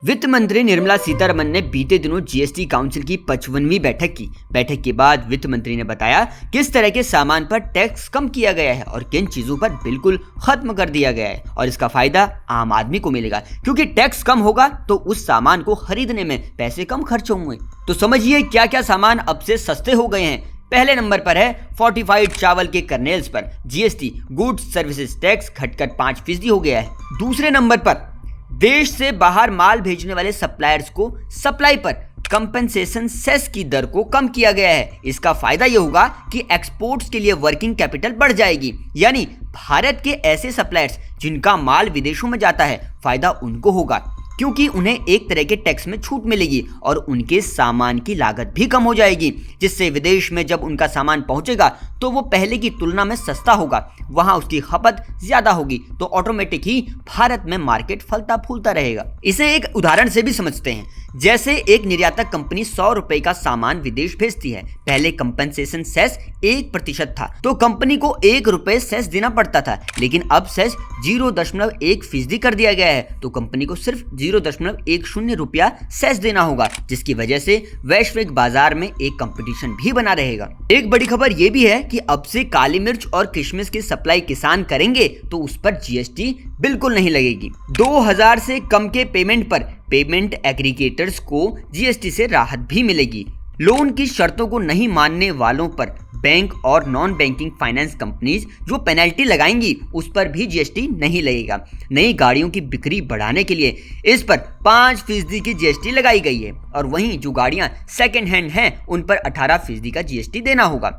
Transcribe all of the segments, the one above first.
वित्त मंत्री निर्मला सीतारमण ने बीते दिनों जीएसटी काउंसिल की 55वीं बैठक की। बैठक के बाद वित्त मंत्री ने बताया किस तरह के सामान पर टैक्स कम किया गया है और किन चीजों पर बिल्कुल खत्म कर दिया गया है और इसका फायदा आम आदमी को मिलेगा, क्योंकि टैक्स कम होगा तो उस सामान को खरीदने में पैसे कम खर्च होंगे। तो समझिए क्या क्या सामान अब से सस्ते हो गए हैं। पहले नंबर पर है फोर्टिफाइड चावल के कर्नेल्स पर जीएसटी गुड्स सर्विसेज टैक्स घटकर 5% हो गया है। दूसरे नंबर पर देश से बाहर माल भेजने वाले सप्लायर्स को सप्लाई पर कंपनसेशन सेस की दर को कम किया गया है। इसका फायदा यह होगा कि एक्सपोर्ट्स के लिए वर्किंग कैपिटल बढ़ जाएगी, यानी भारत के ऐसे सप्लायर्स जिनका माल विदेशों में जाता है फायदा उनको होगा, क्योंकि उन्हें एक तरह के टैक्स में छूट मिलेगी और उनके सामान की लागत भी कम हो जाएगी, जिससे विदेश में जब उनका सामान पहुंचेगा तो वो पहले की तुलना में सस्ता होगा, वहां उसकी खपत ज्यादा होगी, तो ऑटोमेटिक ही भारत में मार्केट फलता फूलता रहेगा। इसे एक उदाहरण से भी समझते हैं। जैसे एक निर्यातक कंपनी 100 रुपए का सामान विदेश भेजती है। पहले कंपनसेशन सेस 1% था, तो कंपनी को 1 रुपए सेस देना पड़ता था, लेकिन अब सेस 0.1% कर दिया गया है, तो कंपनी को सिर्फ 0.10 रुपया सेस देना होगा, जिसकी वजह से वैश्विक बाजार में एक कंपटीशन भी बना रहेगा। एक बड़ी खबर यह भी है कि अब से काली मिर्च और किशमिश की सप्लाई किसान करेंगे तो उस पर जीएसटी बिल्कुल नहीं लगेगी। 2000 से कम के पेमेंट पर पेमेंट एग्रीगेटर्स को जीएसटी से राहत भी मिलेगी। लोन की शर्तों को नहीं मानने वालों पर बैंक और नॉन बैंकिंग फाइनेंस कंपनीज जो पेनल्टी लगाएंगी उस पर भी जीएसटी नहीं लगेगा। नई गाड़ियों की बिक्री बढ़ाने के लिए इस पर 5% की जीएसटी लगाई गई है और वहीं जो गाड़ियां सेकेंड हैंड हैं उन पर 18% का जीएसटी देना होगा।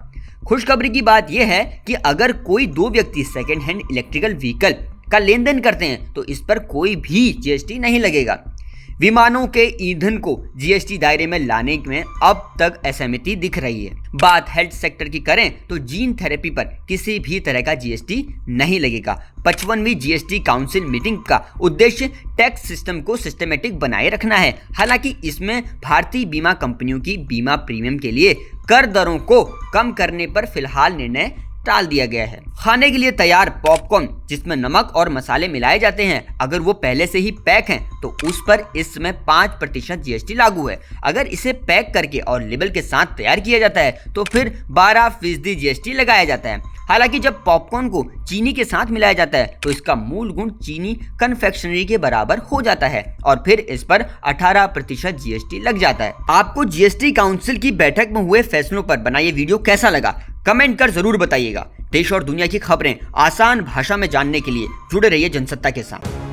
खुशखबरी की बात यह है कि अगर कोई 2 व्यक्ति सेकेंड हैंड इलेक्ट्रिकल व्हीकल का लेन देन करते हैं तो इस पर कोई भी जीएसटी नहीं लगेगा। विमानों के ईंधन को जीएसटी दायरे में लाने में अब तक असहमति दिख रही है। बात हेल्थ सेक्टर की करें तो जीन थेरेपी पर किसी भी तरह का जीएसटी नहीं लगेगा। 55वीं जीएसटी काउंसिल मीटिंग का उद्देश्य टैक्स सिस्टम को सिस्टमेटिक बनाए रखना है। हालांकि इसमें भारतीय बीमा कंपनियों की बीमा प्रीमियम के लिए कर दरों को कम करने पर फिलहाल निर्णय टाल दिया गया है। खाने के लिए तैयार पॉपकॉर्न जिसमें नमक और मसाले मिलाए जाते हैं, अगर वो पहले से ही पैक हैं तो उस पर इस समय 5% जीएसटी लागू है। अगर इसे पैक करके और लेबल के साथ तैयार किया जाता है तो फिर 12% जीएसटी लगाया जाता है। हालांकि जब पॉपकॉर्न को चीनी के साथ मिलाया जाता है तो इसका मूल गुण चीनी कन्फेक्शनरी के बराबर हो जाता है और फिर इस पर 18% जीएसटी लग जाता है। आपको जीएसटी काउंसिल की बैठक में हुए फैसलों पर बना ये वीडियो कैसा लगा, कमेंट कर जरूर बताइएगा। देश और दुनिया की खबरें आसान भाषा में जानने के लिए जुड़े रहिए जनसत्ता के साथ।